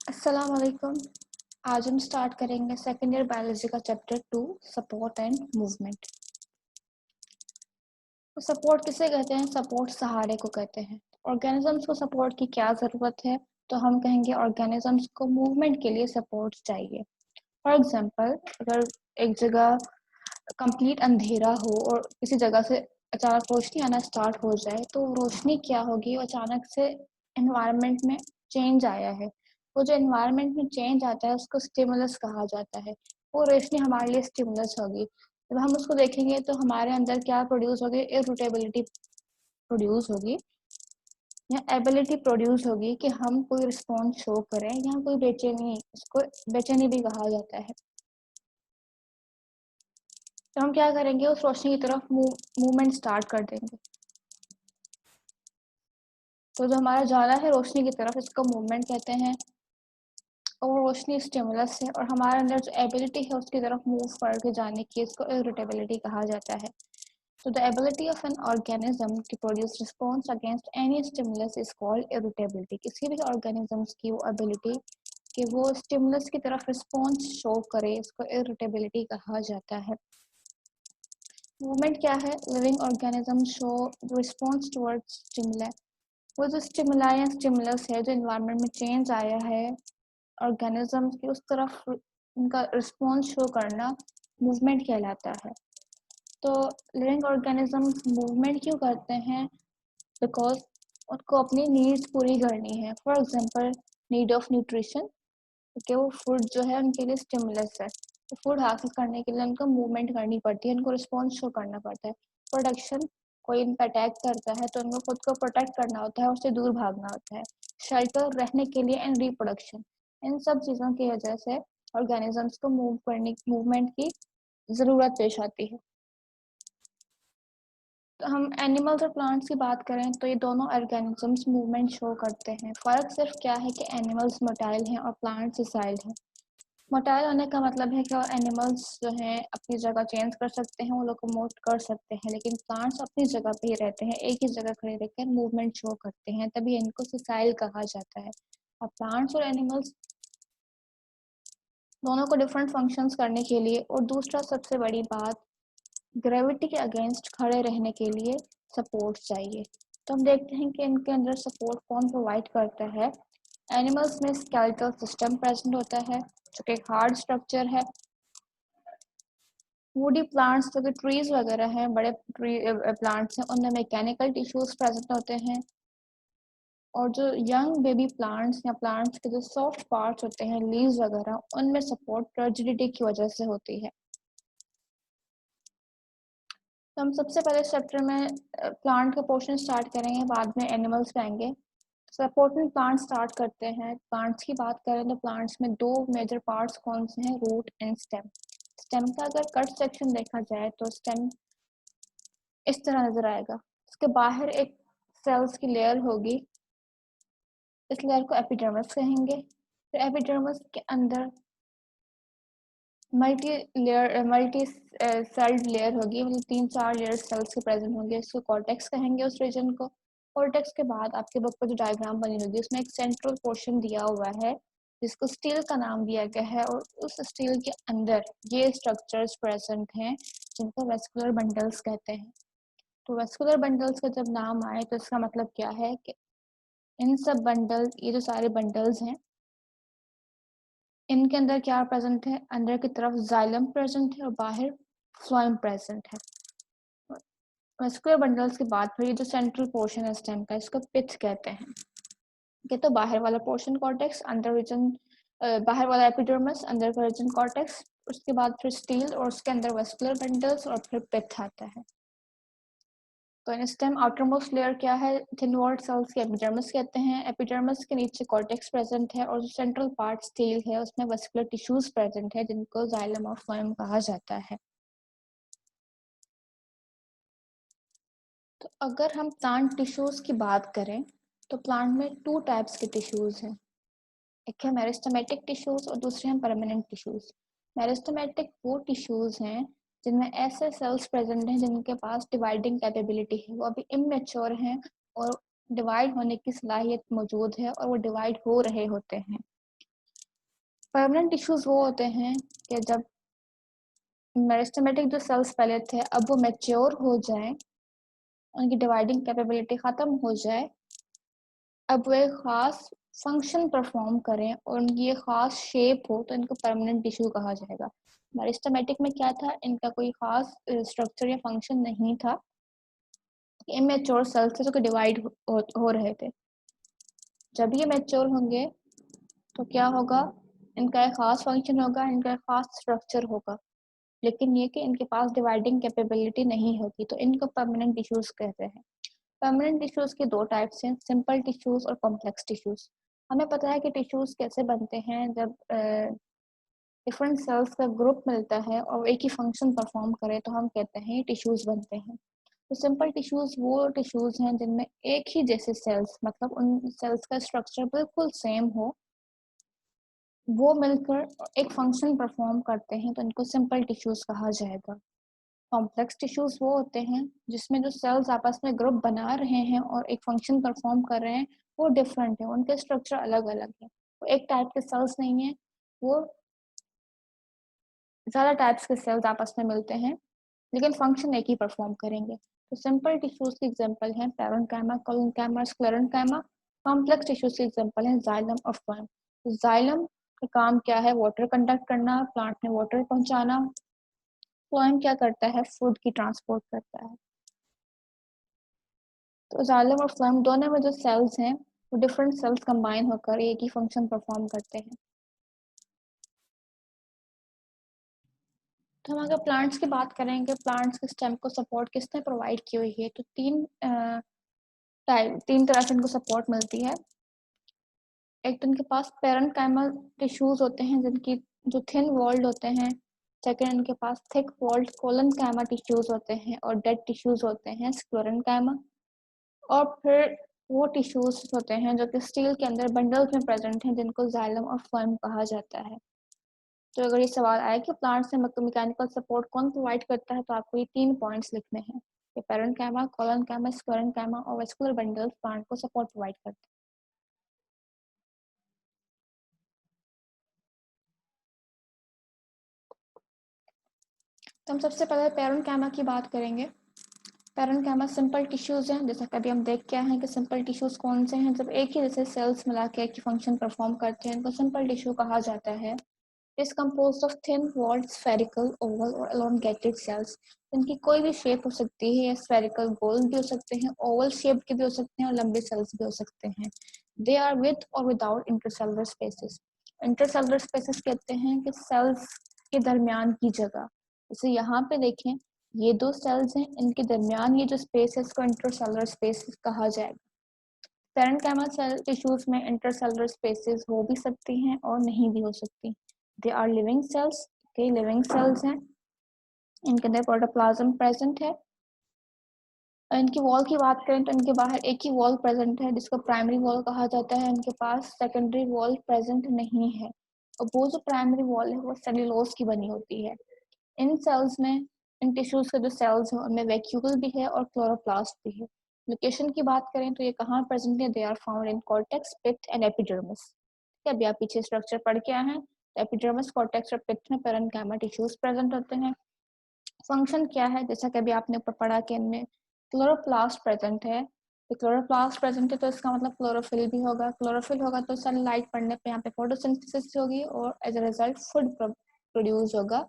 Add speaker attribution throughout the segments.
Speaker 1: अस्सलाम वालेकुम। आज हम स्टार्ट करेंगे सेकेंड ईयर बायोलॉजी का चैप्टर 2 सपोर्ट एंड मूवमेंट। तो सपोर्ट किसे कहते हैं? सपोर्ट सहारे को कहते हैं। ऑर्गेनिजम्स को सपोर्ट की क्या ज़रूरत है? तो हम कहेंगे ऑर्गेनिजम्स को मूवमेंट के लिए सपोर्ट चाहिए। फॉर एग्जांपल, अगर एक जगह कंप्लीट अंधेरा हो और किसी जगह से अचानक रोशनी आना स्टार्ट हो जाए, तो रोशनी क्या होगी? अचानक से एनवायरनमेंट में चेंज आया है। वो जो एनवायरनमेंट में चेंज आता है उसको स्टिमुलस कहा जाता है। वो रोशनी हमारे लिए स्टिमुलस होगी। जब हम उसको देखेंगे तो हमारे अंदर क्या प्रोड्यूस होगी? इरिटेबिलिटी प्रोड्यूस होगी या एबिलिटी प्रोड्यूस होगी कि हम कोई रिस्पॉन्स शो करें या कोई बेचैनी, इसको बेचैनी भी कहा जाता है। तो हम क्या करेंगे? उस रोशनी की तरफ मूवमेंट स्टार्ट कर देंगे। तो जो हमारा जाना है रोशनी की तरफ, इसको मूवमेंट कहते हैं। और रोशनी स्टिमुलस है और हमारे अंदर जो एबिलिटी है उसकी तरफ मूव करके जाने की, इसको इरिटेबिलिटी कहा जाता है। तो the ability of an organism to produce response against any stimulus is called irritability. किसी भी ऑर्गेनिजम्स की वो एबिलिटी कि वो स्टिमुलस की तरफ रिस्पॉन्स शो करे, इसको इरिटेबिलिटी कहा जाता है। मूवमेंट क्या है? Living organism show response towards stimuli. वो जो स्टिमुलाई या स्टिमुलस है, जो इन्वायरमेंट में चेंज आया है ऑर्गेनिज्म की, उस तरफ उनका रिस्पॉन्स शो करना मूवमेंट कहलाता है। तो लिविंग ऑर्गेनिजम्स मूवमेंट क्यों करते हैं? बिकॉज उनको अपनी नीड्स पूरी करनी है। For example, need of nutrition, क्योंकि वो फूड जो है उनके लिए स्टिमुलस है। तो फूड हासिल करने के लिए उनको मूवमेंट करनी पड़ती है, उनको रिस्पॉन्स शो करना पड़ता है। प्रोटेक्शन, कोई इन पर अटैक करता है तो उनको खुद को प्रोटेक्ट करना होता है, उससे दूर भागना होता है। शेल्टर, रहने के लिए, एंड रिप्रोडक्शन, इन सब चीज़ों की वजह से ऑर्गेनिजम्स को मूवमेंट की ज़रूरत पेश आती है। तो हम एनिमल्स और प्लांट्स की बात करें तो ये दोनों ऑर्गेनिजम्स मूवमेंट शो करते हैं। फ़र्क सिर्फ क्या है कि एनिमल्स मोटाइल हैं और प्लांट्स सिसाइल हैं। मोटाइल होने का मतलब है कि एनिमल्स जो हैं अपनी जगह चेंज कर सकते हैं, वो लोकोमोट कर सकते हैं, लेकिन प्लांट्स अपनी जगह पे ही रहते हैं, एक ही जगह खड़े रहकर मूवमेंट शो करते हैं, तभी इनको सिसाइल कहा जाता है। और प्लांट्स और एनिमल्स दोनों को डिफरेंट फंक्शंस करने के लिए, और दूसरा सबसे बड़ी बात, ग्रेविटी के अगेंस्ट खड़े रहने के लिए सपोर्ट चाहिए। तो हम देखते हैं कि इनके अंदर सपोर्ट कौन प्रोवाइड करता है। एनिमल्स में स्केलेटल सिस्टम प्रेजेंट होता है जो कि हार्ड स्ट्रक्चर है। वुडी प्लांट्स जो कि ट्रीज वगैरह हैं, बड़े ट्री प्लांट्स हैं, उनमें मैकेनिकल टिश्यूज प्रेजेंट होते हैं। और जो यंग बेबी प्लांट्स या प्लांट्स के जो सॉफ्ट पार्ट्स होते हैं, लीव्स वगैरह, उनमें सपोर्ट रिजिडिटी की वजह से होती है। तो हम सबसे पहले चैप्टर में प्लांट का पोर्शन स्टार्ट करेंगे, बाद में एनिमल्स पे आएंगे। सपोर्टिंग प्लांट स्टार्ट करते हैं। प्लांट्स की बात करें तो प्लांट्स में दो मेजर पार्ट्स कौन से हैं? Root and stem. स्टेम का अगर कट सेक्शन देखा जाए तो स्टेम इस तरह नजर आएगा। इसके बाहर एक सेल्स की लेयर होगी, इस लेयर को एपिडर्मिस कहेंगे। फिर एपिडर्मिस के अंदर मल्टी सेल्ड लेयर होगी, मतलब 3-4 लेयर सेल्स के प्रेजेंट होंगे, इसको कॉर्टेक्स कहेंगे उस रीजन को। कॉर्टेक्स के बाद आपके बुक पर जो डायग्राम बनी होगी उसमें एक सेंट्रल पोर्शन दिया हुआ है जिसको स्टील का नाम दिया गया है, और उस स्टील के अंदर ये स्ट्रक्चर्स प्रेजेंट हैं जिनको वेस्कुलर बंडल्स कहते हैं। तो वेस्कुलर बंडल्स का जब नाम आए तो इसका मतलब क्या है कि इन सब बंडल, ये जो सारे बंडल्स हैं, इनके अंदर क्या प्रेजेंट है? अंदर की तरफ जाइलम प्रेजेंट है और बाहर फ्लोएम प्रेजेंट है। वेस्कुलर बंडल्स के बाद फिर ये जो सेंट्रल पोर्शन है स्टेम का, इसको पिथ कहते हैं। ठीक है, तो बाहर वाला पोर्शन कॉर्टेक्स, अंदर रीजन बाहर वाला एपिडर्मिस, अंदर का रीजन कॉर्टेक्स, उसके बाद फिर स्टील और उसके अंदर वेस्कुलर बंडल्स और फिर पिथ आता है। तो इन स्टेम आउटरमोस्ट लेयर क्या है? थिन वॉल्ड सेल्स के एपिडर्मिस कहते हैं। एपिडर्मिस के नीचे कॉर्टेक्स प्रेजेंट है और जो सेंट्रल पार्ट स्टील है उसमें वेस्कुलर टिश्यूज प्रेजेंट है जिनको जाइलम और फ्लोएम कहा जाता है। तो अगर हम प्लांट टिश्यूज की बात करें तो प्लांट में 2 टाइप्स के टिश्यूज हैं। एक है मेरिस्टेमेटिक टिश्यूज और दूसरे हैं परमानेंट टिश्यूज। मेरिस्टेमेटिक वो टिश्यूज हैं जिनमें ऐसे सेल्स प्रेजेंट हैं जिनके पास डिवाइडिंग कैपेबिलिटी है, वो अभी इमेच्योर हैं और डिवाइड होने की सलाहियत मौजूद है और वो डिवाइड हो रहे होते हैं। परमानेंट टिश्यूज वो होते हैं कि जब मेरिस्टेमेटिक जो सेल्स पहले थे अब वो मैच्योर हो जाएं, उनकी डिवाइडिंग कैपेबिलिटी ख़त्म हो जाए, अब वो एक ख़ास फंक्शन परफॉर्म करें और उनकी ये ख़ास शेप हो तो इनको परमानेंट टिश्यू कहा जाएगा। मेरिस्टेमेटिक में क्या था, इनका कोई ख़ास स्ट्रक्चर या फंक्शन नहीं था, इमेच्योर सेल्स थे जो कि डिवाइड हो रहे थे। जब ये मैच्योर होंगे तो क्या होगा, इनका एक ख़ास फंक्शन होगा, इनका एक ख़ास स्ट्रक्चर होगा, लेकिन ये कि इनके पास डिवाइडिंग कैपेबिलिटी नहीं होगी, तो इनको परमानेंट टिश्यूज़ कहते हैं। परमानेंट टिश्यूज़ के दो टाइप्स हैं, सिंपल टिश्यूज़ और कॉम्प्लेक्स टिश्यूज़। हमें पता है कि टिश्यूज़ कैसे बनते हैं, जब डिफरेंट सेल्स का ग्रुप मिलता है और एक ही फंक्शन परफॉर्म करे तो हम कहते हैं टिश्यूज़ बनते हैं। तो सिंपल टिश्यूज़ वो टिश्यूज़ हैं जिनमें एक ही जैसे सेल्स, मतलब उन सेल्स का स्ट्रक्चर बिल्कुल सेम हो, वो मिलकर एक फंक्शन परफॉर्म करते हैं, तो इनको सिंपल टिश्यूज़ कहा जाएगा। कॉम्प्लेक्स टिश्यूज़ वो होते हैं जिसमें जो सेल्स आपस में ग्रुप बना रहे हैं और एक फंक्शन परफॉर्म कर रहे हैं, वो डिफरेंट है, उनके स्ट्रक्चर अलग-अलग है। वो एक टाइप के सेल्स नहीं है, वो ज़्यादा टाइप्स के सेल्स आपस में मिलते हैं, लेकिन फंक्शन एक ही परफॉर्म करेंगे। तो सिंपल टिश्यूज़ के एग्जांपल हैं पैरेन्काइमा, कोलोनकाइमा, स्क्लेरेन्काइमा। कॉम्प्लेक्स टिश्यूज़ के एग्जांपल हैं जाइलम और फ्लोएम। तो जाइलम का काम क्या है, वाटर कंडक्ट करना, प्लांट में वाटर पहुँचाना। फ्लोएम क्या करता है, फूड की ट्रांसपोर्ट करता है। तो जाइलम और फ्लोएम दोनों में जो सेल्स हैं, वो डिफरेंट सेल्स कंबाइन होकर एक ही फंक्शन परफॉर्म करते हैं। तो हम अगर प्लांट्स की बात करेंगे, प्लांट्स के स्टेम को सपोर्ट किसने प्रोवाइड की हुई है, तो तीन तरह से इनको सपोर्ट मिलती है। एक तो इनके पास पेरेन्काइमल टिश्यूज होते हैं जिनकी जो थिन वॉल्ड होते हैं। सेकंड, इनके पास थिक वॉल्ड कोलोनकाइमा टिश्यूज होते हैं और डेड टिश्यूज होते हैं स्क्लेरेन्काइमा। और फिर वो टिश्यूज होते हैं जो कि स्टील के अंदर बंडल्स में प्रेजेंट हैं, जिनको जाइलम और फ्लोएम कहा जाता है। तो अगर ये सवाल आए कि प्लांट्स में मैकेनिकल सपोर्ट कौन प्रोवाइड करता है, तो आपको ये 3 पॉइंट्स लिखने हैं कि पेरेन्काइमा, कोलोनकाइमा, स्क्लेरेन्काइमा और वेस्कुलर बंडल्स प्लांट को सपोर्ट प्रोवाइड करते हैं। तो हम सबसे पहले पेरेन्काइमा की बात करेंगे। पेरेन्काइमा सिंपल टिश्यूज हैं, जैसा कभी हम देख के आए हैं कि सिंपल टिश्यूज कौन से हैं, जब एक ही जैसे सेल्स मिला के एक ही फंक्शन परफॉर्म करते हैं, इनको सिंपल टिश्यू कहा जाता है। Is composed of thin walled spherical, oval और elongated cells। इनकी कोई भी शेप हो सकती है, या spherical गोल भी हो सकते हैं, oval शेप के भी हो सकते हैं और लंबे सेल्स भी हो सकते हैं। They are with or without intercellular spaces। intercellular spaces कहते हैं कि सेल्स के दरमियान की जगह। जैसे यहाँ पे देखें, ये दो सेल्स हैं, इनके दरमियान ये जो स्पेस है, इसको इंटरसेलुलर स्पेस कहा जाएगा। पेरेन्काइमा सेल टिश्यूज में इंटरसेलुलर स्पेसेस हो भी सकती हैं और नहीं भी हो सकती। दे आर लिविंग सेल्स, कई लिविंग सेल्स हैं, इनके अंदर प्रोटोप्लाज्म प्रेजेंट है। इनकी वॉल की बात करें तो इनके बाहर एक ही वॉल प्रेजेंट है जिसको प्राइमरी वॉल कहा जाता है। इनके पास सेकेंडरी वॉल प्रेजेंट नहीं है, और वो जो प्राइमरी वॉल है वो सेल्यूलोज की बनी होती है। इन सेल्स में, इन टिश्यूज के जो सेल्स हैं उनमें वैक्यूल भी है और क्लोरोप्लास्ट भी है। लोकेशन की बात करें तो ये कहाँ प्रेजेंट है, they are found in cortex, pith and epidermis. अभी आप पीछे स्ट्रक्चर पढ़ के आए हैं, एपिडर्मिस, कॉर्टेक्स और पिट में पेरेन्काइमा टिश्यूज प्रेजेंट होते हैं। फंक्शन क्या है, जैसा कि अभी आपने ऊपर पढ़ा कि इनमें क्लोरोप्लास्ट प्रेजेंट है। तो क्लोरोप्लास्ट प्रेजेंट है तो इसका मतलब क्लोरोफिल भी होगा। क्लोरोफिल होगा तो सनलाइट पड़ने पे यहाँ पे फोटोसिंथेसिस होगी और as a result food produce होगा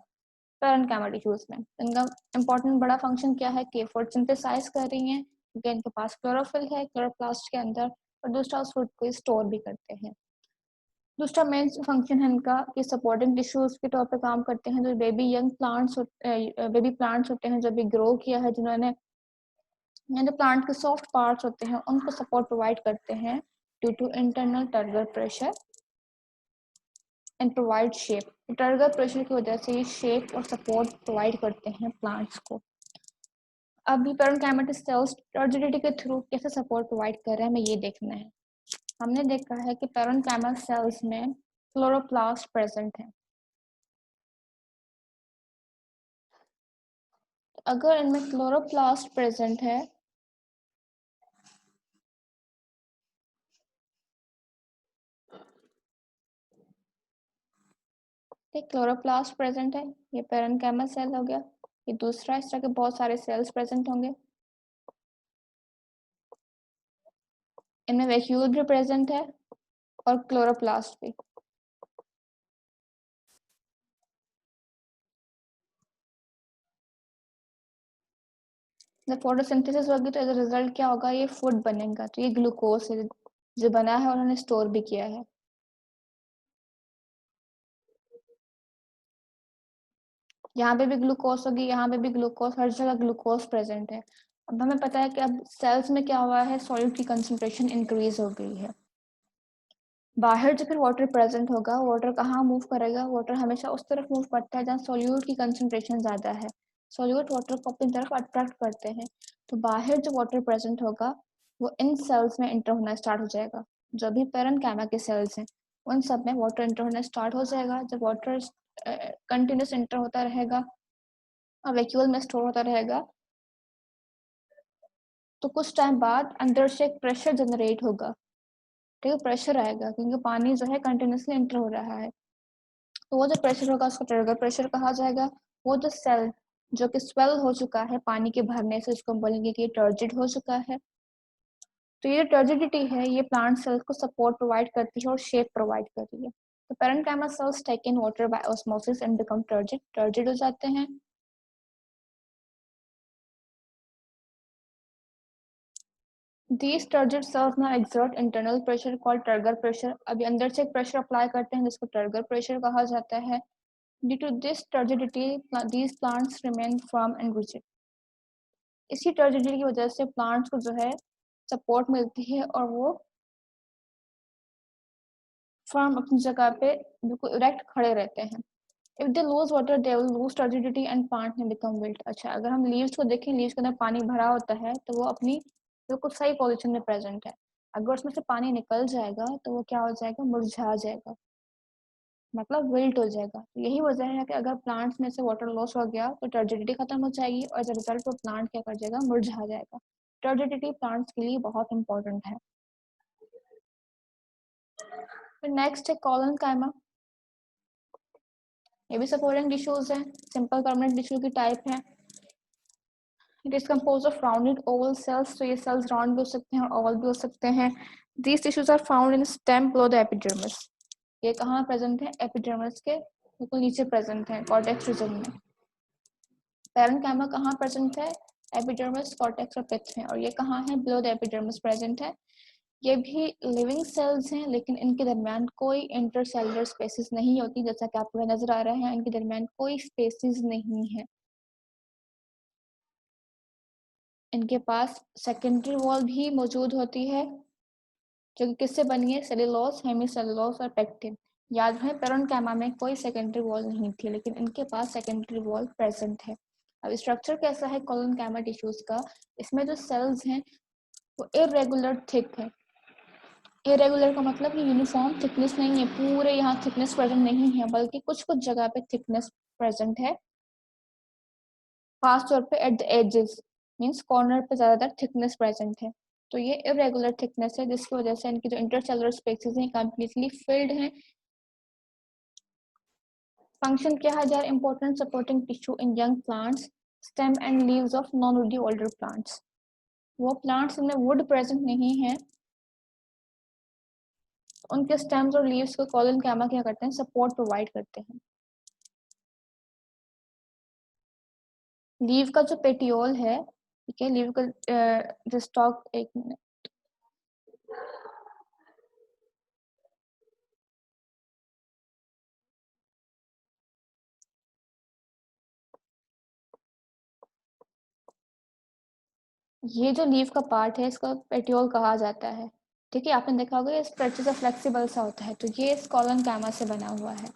Speaker 1: पेरेन्काइमा टिश्यूज में। इनका इंपॉर्टेंट बड़ा फंक्शन क्या है कि फूड सिंथेसाइज कर रही हैं, क्योंकि इनके पास क्लोरोफिल है क्लोरोप्लास्ट के अंदर, और दूसरा उस फूड को स्टोर भी करते हैं। दूसरा मेन फंक्शन है इनका कि सपोर्टिंग टिश्यूज के तौर पे काम करते हैं। जो बेबी प्लांट्स होते हैं जो भी ग्रो किया है, जिन्होंने, जो प्लांट के सॉफ्ट पार्ट्स होते हैं उनको सपोर्ट प्रोवाइड करते हैं due to internal turgor pressure and provide shape. Turgor pressure की वजह से ये शेप और सपोर्ट प्रोवाइड करते हैं प्लांट्स को। अभी पेरेन्काइमा सेल्स टर्जिडिटी के थ्रू कैसे सपोर्ट प्रोवाइड कर रहे हैं, हमें ये देखना है। हमने देखा है कि पेरेन्काइमा सेल्स में क्लोरोप्लास्ट प्रेजेंट है। अगर इनमें क्लोरोप्लास्ट प्रेजेंट है एक क्लोरोप्लास्ट प्रेजेंट है, ये पेरेन्काइमा सेल हो गया। ये दूसरा, इस तरह के बहुत सारे सेल्स प्रेजेंट होंगे। इनमें वैक्यूल भी प्रेजेंट है और क्लोरोप्लास्ट भी। जब फोटोसिंथेसिस होगी तो एज रिजल्ट क्या होगा, ये फूड बनेगा। तो ये ग्लूकोज है जो बना है और उन्होंने स्टोर भी किया है। यहाँ पे भी ग्लूकोज होगी, यहाँ पे भी ग्लूकोज, हर जगह ग्लूकोज प्रेजेंट है। अब हमें पता है कि अब सेल्स में क्या हुआ है, सॉल्यूट की कंसंट्रेशन इंक्रीज हो गई है। बाहर जो फिर वाटर प्रेजेंट होगा, वाटर कहाँ मूव करेगा, वाटर हमेशा उस तरफ मूव करता है जहाँ सोल्यूट की कंसंट्रेशन ज़्यादा है। सोल्यूट वाटर को अपनी तरफ अट्रैक्ट करते हैं। तो बाहर जो वाटर प्रेजेंट होगा वो इन सेल्स में इंटर होना स्टार्ट हो जाएगा। जो भी पेरेन्काइमा के सेल्स हैं उन सब में वाटर इंटर होना स्टार्ट हो जाएगा। जब वाटर कंटिन्यूस इंटर होता रहेगा और वैक्यूल में स्टोर होता रहेगा, तो कुछ टाइम बाद अंदर से एक प्रेशर जनरेट होगा। ठीक है, प्रेशर आएगा क्योंकि पानी जो है कंटिन्यूसली इंटर हो रहा है। तो वो जो प्रेशर होगा उसको ट्रिगर प्रेशर कहा जाएगा। वो जो सेल जो कि स्वेल हो चुका है पानी के भरने से, उसको हम बोलेंगे कि ये टर्जिड हो चुका है। तो ये टर्जिडिटी है, ये प्लांट सेल को सपोर्ट प्रोवाइड करती है और शेप प्रोवाइड कर रही है। तो parenchyma cells take in water by osmosis and become turgid, turgid हो जाते हैं। These turgid cells now exert internal pressure called turgor pressure। अभी अंदर से एक प्रेशर अप्लाई करते हैं जिसको टर्गर प्रेशर कहा जाता है। Due to this turgidity, these plants remain firm and rigid। इसी टर्जिडिटी की वजह से प्लांट्स को जो है सपोर्ट मिलती है और वो फर्म अपनी जगह पे बिल्कुल इरेक्ट खड़े रहते हैं। If they lose water they will lose turgidity and plant में बिकम विल्ट। अच्छा, अगर हम लीव्स को देखें, लीव्स के अंदर पानी भरा होता है तो वो अपनी बिल्कुल सही पोजीशन में प्रेजेंट है। अगर उसमें से पानी निकल जाएगा तो वो क्या हो जाएगा, मुरझा जाएगा, मतलब विल्ट हो जाएगा। तो यही वजह है कि अगर प्लांट्स में से वाटर लॉस हो गया तो टर्जिडिटी खत्म हो जाएगी और एज अ रिजल्ट वो प्लांट क्या कर जाएगा, मुरझा जाएगा। टर्जिडिटी प्लांट्स के लिए बहुत इंपॉर्टेंट है। फिर नेक्स्ट है कॉलन कायमा। ये भी सपोर्टिंग टिश्यूज है, सिंपल परमानेंट टिश्यू की टाइप है। It is composed of rounded oval cells. तो ये सेल्स राउंड भी हो सकते हैं और ओवल भी हो सकते हैं। These tissues are found in stem below the epidermis. ये कहाँ प्रेजेंट है, एपिडर्मिस के बिल्कुल नीचे प्रेजेंट है, कॉर्टेक्स रीजन में। पेरेन्काइमा कहाँ प्रेजेंट है, एपिडर्मिस, कॉर्टेक्स और पिथ में। और ये कहाँ है, बिलो द एपिडर्मिस प्रेजेंट है। ये भी लिविंग सेल्स हैं लेकिन इनके दरमियान कोई इंटरसेलुलर स्पेसिस नहीं होती, जैसा कि आपको नजर आ रहा है इनके दरमियान कोई स्पेसिस नहीं है। इनके पास सेकेंडरी वॉल भी मौजूद होती है जो कि किससे बनी है, सेलुलोज, हेमीसेलुलोज और पेक्टिन। याद है पेरेन्काइमा में कोई सेकेंडरी वॉल नहीं थी लेकिन इनके पास सेकेंडरी वॉल प्रेजेंट है। अब स्ट्रक्चर कैसा है कोलोनकाइमा टिश्यूज का, इसमें जो सेल्स हैं वो इरेगुलर थिक है। इरेगुलर का मतलब कि यूनिफॉर्म थिकनेस नहीं है, पूरे यहाँ थिकनेस प्रेजेंट नहीं है, बल्कि कुछ कुछ जगह पे थिकनेस प्रेजेंट है। खास तौर पे at the edges, means corner पे ज्यादातर थिकनेस प्रेजेंट है। तो ये इरेगुलर थिकनेस है जिसकी वजह से इनकी जो इंटरसेलुलर स्पेसेस हैं कंप्लीटली फिल्ड हैं। फंक्शन क्या है, they are important supporting tissue in young plants, stem and leaves of non woody older plants. वो प्लांट्स में वुड प्रेजेंट नहीं है, उनके स्टेम्स और लीव्स को कोलोनकाइमा क्या करते हैं, सपोर्ट प्रोवाइड करते हैं। लीव का जो पेटियोल है, ठीक है, लीव का जो स्टॉक, एक मिनट, ये जो लीव का पार्ट है इसको पेटियोल कहा जाता है। ठीक है, आपने देखा होगा ये स्ट्रेचेस और फ्लेक्सिबल सा होता है, तो ये इस कोलोनकाइमा से बना हुआ है।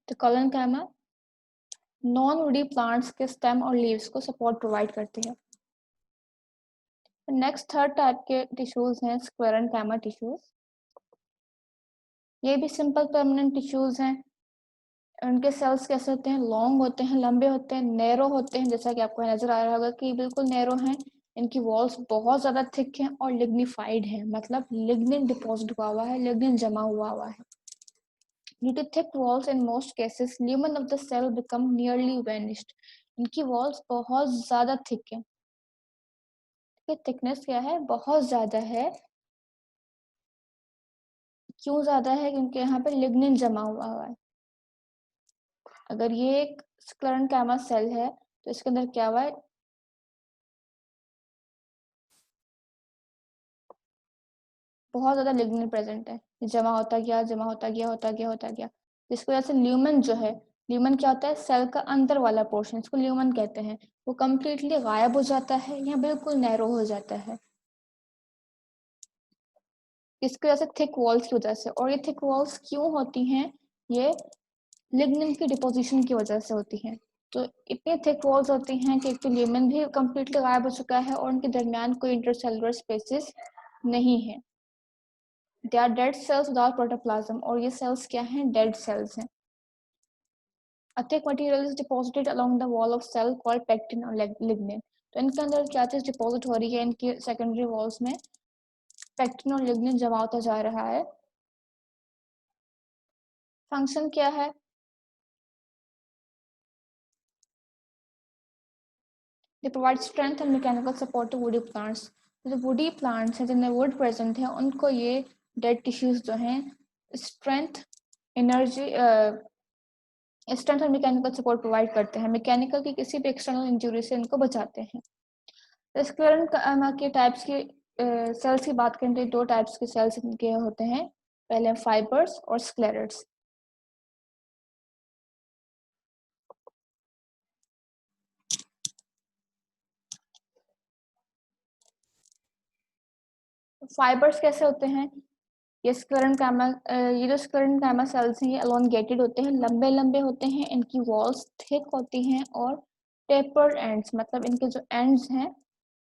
Speaker 1: तो कोलोनकाइमा नॉन वुडी प्लांट्स के स्टेम और लीव्स को सपोर्ट प्रोवाइड करती है। नेक्स्ट थर्ड टाइप के टिश्यूज हैं स्क्लेरेन्काइमा टिश्यूज। ये भी सिंपल परमानेंट टिश्यूज हैं। उनके सेल्स कैसे होते हैं, लॉन्ग होते हैं, लंबे होते हैं, नैरो होते हैं, जैसा कि आपको नजर आ रहा होगा कि बिल्कुल नैरो हैं। इनकी वॉल्स बहुत ज्यादा थिक हैं और लिग्निफाइड हैं, मतलब लिग्निन डिपॉजिट हुआ है, लिग्निन जमा हुआ है। Due to thick walls in most cases, lumen of the cell become nearly vanished. इनकी वॉल्स बहुत ज्यादा थिक है। थिकनेस क्या है, बहुत ज्यादा है। क्यों ज्यादा है, क्योंकि यहाँ पे लिग्निन जमा हुआ है। अगर ये एक स्क्लेरेंकाइमा सेल है तो इसके अंदर क्या हुआ है, बहुत ज्यादा लिग्निन प्रेजेंट है, जमा होता गया, जमा होता गया, होता गया, होता गया, जिसकी वजह से ल्यूमन जो है, ल्यूमन क्या होता है, सेल का अंदर वाला पोर्शन, इसको ल्यूमन कहते हैं, वो कम्प्लीटली गायब हो जाता है या बिल्कुल नैरो हो जाता है। इसकी वजह से थिक वॉल्स की वजह से। और ये थिक वॉल्स क्यों होती हैं, ये लिग्निन की डिपोजिशन की वजह से होती हैं। तो इतनी थिक वॉल्स होती हैं कि एक तो ल्यूमन भी कम्प्लीटली गायब हो चुका है और उनके दरमियान कोई इंटरसेलुलर स्पेसेस नहीं है। They are dead cells without protoplasm, और ये सेल्स क्या हैं, डेड सेल्स हैं। A thick material is deposited along the wall of cell called pectin or lignin. तो इनके अंदर क्या चीज डिपॉजिट हो रही है, इनकी सेकेंडरी वॉल्स में पेक्टिन और लिग्निन जमा होता जा रहा है। फंक्शन क्या है, they provide strength and mechanical support to woody plants. जो वुडी प्लांट्स हैं जिनमें वुड प्रेजेंट है, उनको ये डेड टिश्यूज जो हैं स्ट्रेंथ, एनर्जी, स्ट्रेंथ और मैकेनिकल सपोर्ट प्रोवाइड करते हैं। मैकेनिकल की किसी भी एक्सटर्नल इंजरी से इनको बचाते हैं। स्क्लेरेंकाइमा के टाइप्स की सेल्स की बात करें तो दो टाइप्स के सेल्स इनके होते हैं, पहले फाइबर्स और स्क्लेरेट्स। फाइबर्स कैसे होते हैं, ये जो स्क्लेरेंकाइमा सेल्स हैं ये एलोंगेटेड होते हैं, लंबे लंबे होते हैं, इनकी वॉल्स थिक होती हैं और टेपर्ड एंड्स, मतलब इनके जो एंड्स हैं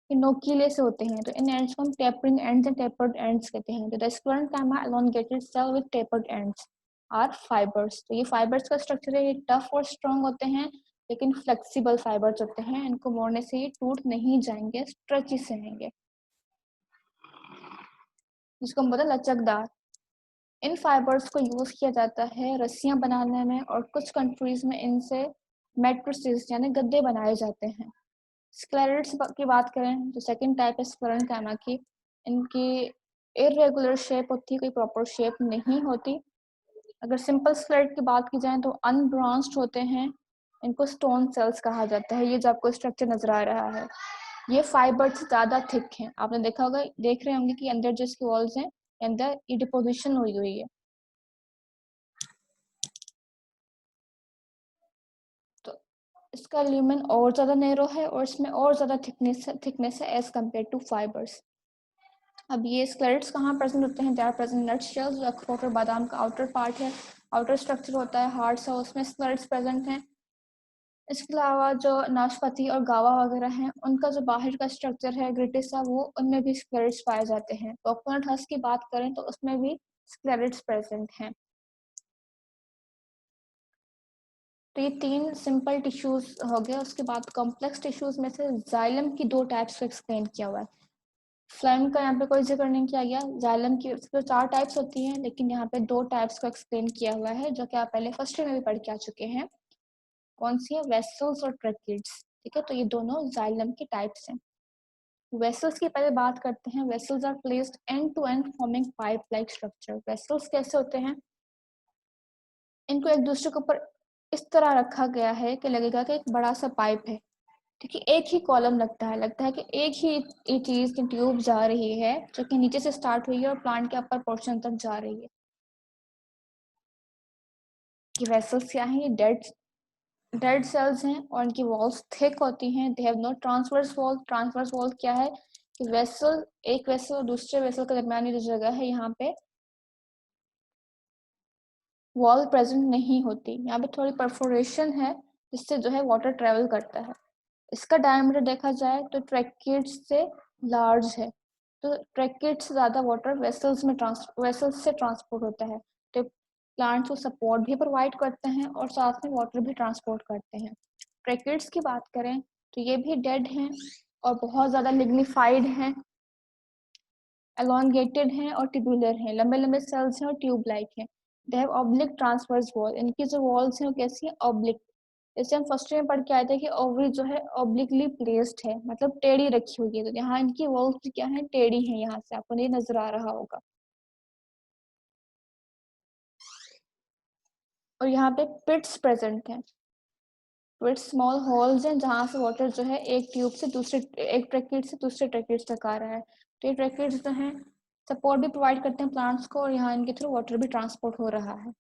Speaker 1: ये नोकीले से होते हैं, तो इन एंड्स को हम tapering ends and tapered ends कहते हैं। तो the sclerenchyma elongated cell with tapered ends are fibres. तो ये फाइबर्स का स्ट्रक्चर है, ये टफ और स्ट्रॉन्ग होते हैं, लेकिन फ्लेक्सिबल फाइबर्स होते हैं, इनको मोड़ने से ये टूट नहीं जाएंगे, स्ट्रेची से रहेंगे, जिसको हम बोलते हैं लचकदार। इन फाइबर्स को यूज किया जाता है रस्सियां बनाने में, और कुछ कंट्रीज में इनसे मैट्रेसेस यानी गद्दे बनाए जाते हैं। स्क्लेरेट्स की बात करें, जो सेकंड टाइप है स्क्लेरेंकाइमा की, इनकी इरेगुलर शेप होती है, कोई प्रॉपर शेप नहीं होती। अगर सिंपल स्क्लेरेट की बात की जाए तो अनब्रांच्ड होते हैं, इनको स्टोन सेल्स कहा जाता है। ये जो आपको स्ट्रक्चर नजर आ रहा है, ये फाइबर्स ज्यादा थिक हैं, आपने देखा होगा, देख रहे होंगे कि अंदर जो इसकी वॉल्स हैं अंदर ये डिपोजिशन हुई हुई है। तो इसका ल्यूमेन और ज्यादा नैरो है और इसमें और ज्यादा थिकनेस है एज कम्पेयर टू फाइबर्स। अब ये स्क्लेरेट्स कहाँ प्रेजेंट होते हैं, they are present nut shells, जो अखरोट और बादाम का आउटर पार्ट है, आउटर स्ट्रक्चर होता है हार्ड सा, उसमें स्क्लेरेट्स प्रेजेंट हैं। इसके अलावा जो नाशपाती और गावा वगैरह हैं, उनका जो बाहर का स्ट्रक्चर है ग्रिटी सा, वो उनमें भी स्क्लेरेट्स पाए जाते हैं। कोकोनट हस्क की बात करें तो उसमें भी स्क्लेरेट्स प्रेजेंट हैं। तो ये तीन सिंपल टिश्यूज हो गए। उसके बाद कॉम्प्लेक्स टिश्यूज में से जाइलम की दो टाइप्स को एक्सप्लेन किया हुआ है। फ्लेम का यहाँ पे कोई जिक्र नहीं किया गया। जाइलम की तो चार टाइप्स होती हैं, लेकिन यहाँ पे दो टाइप्स को एक्सप्लेन किया हुआ है, जो कि आप पहले फर्स्ट में भी पढ़ के आ चुके हैं। कौन सी है, वेसल्स और ट्रैकिड्स। ठीक है, तो ये दोनों जाइलम के टाइप्स हैं। वेसल्स की पहले बात करते हैं। Vessels are placed end to end forming pipe like structure. Vessels कैसे होते हैं, इनको एक दूसरे के ऊपर इस तरह रखा गया है कि लगेगा कि एक बड़ा सा पाइप है। ठीक है, एक ही कॉलम लगता है कि एक ही ये चीज की ट्यूब जा रही है, जो कि नीचे से स्टार्ट हुई है और प्लांट के अपर पोर्शन तक जा रही है। कि वेसल्स क्या हैं, ये डेड सेल्स हैं और इनकी वॉल्स थिक होती हैं। They have no transverse wall. Transverse wall क्या है कि वेसल, एक वेसल और दूसरे वेसल के दरमियान जो जगह है, यहाँ पे वॉल प्रेजेंट नहीं होती, यहाँ पे थोड़ी परफोरेशन है जिससे जो है वाटर ट्रेवल करता है। इसका डायमीटर देखा जाए तो ट्रैकिड्स से लार्ज है, तो ट्रैकिड्स से ज़्यादा वाटर वेसल्स से ट्रांसपोर्ट होता है। तो प्लांट्स को सपोर्ट भी प्रोवाइड करते हैं और साथ में वाटर भी ट्रांसपोर्ट करते हैं। ट्रैकिड्स की बात करें तो ये भी डेड हैं, और बहुत ज़्यादा लिग्निफाइड हैं, elongated हैं और tubular हैं, लंबे लंबे सेल्स हैं और ट्यूब लाइक हैं। They have oblique transverse wall, इनकी जो वॉल्स हैं वो कैसी हैं, ऑब्लिक। जैसे हम फर्स्ट में पढ़ के आए थे कि ओवरी जो है ऑब्लिकली प्लेस्ड है, मतलब टेढ़ी रखी हुई है, तो यहाँ इनकी वॉल्स क्या है, टेढ़ी है, यहाँ से आपको ये नजर आ रहा होगा। और यहाँ पे पिट्स प्रेजेंट हैं, पिट्स स्मॉल होल्स हैं जहाँ से वाटर जो है एक ट्यूब से दूसरे, एक ट्रैकिड से दूसरे ट्रैकिड तक आ रहा है। तो ये ट्रैकिड्स जो हैं सपोर्ट भी प्रोवाइड करते हैं प्लांट्स को, और यहाँ इनके थ्रू वाटर भी ट्रांसपोर्ट हो रहा है।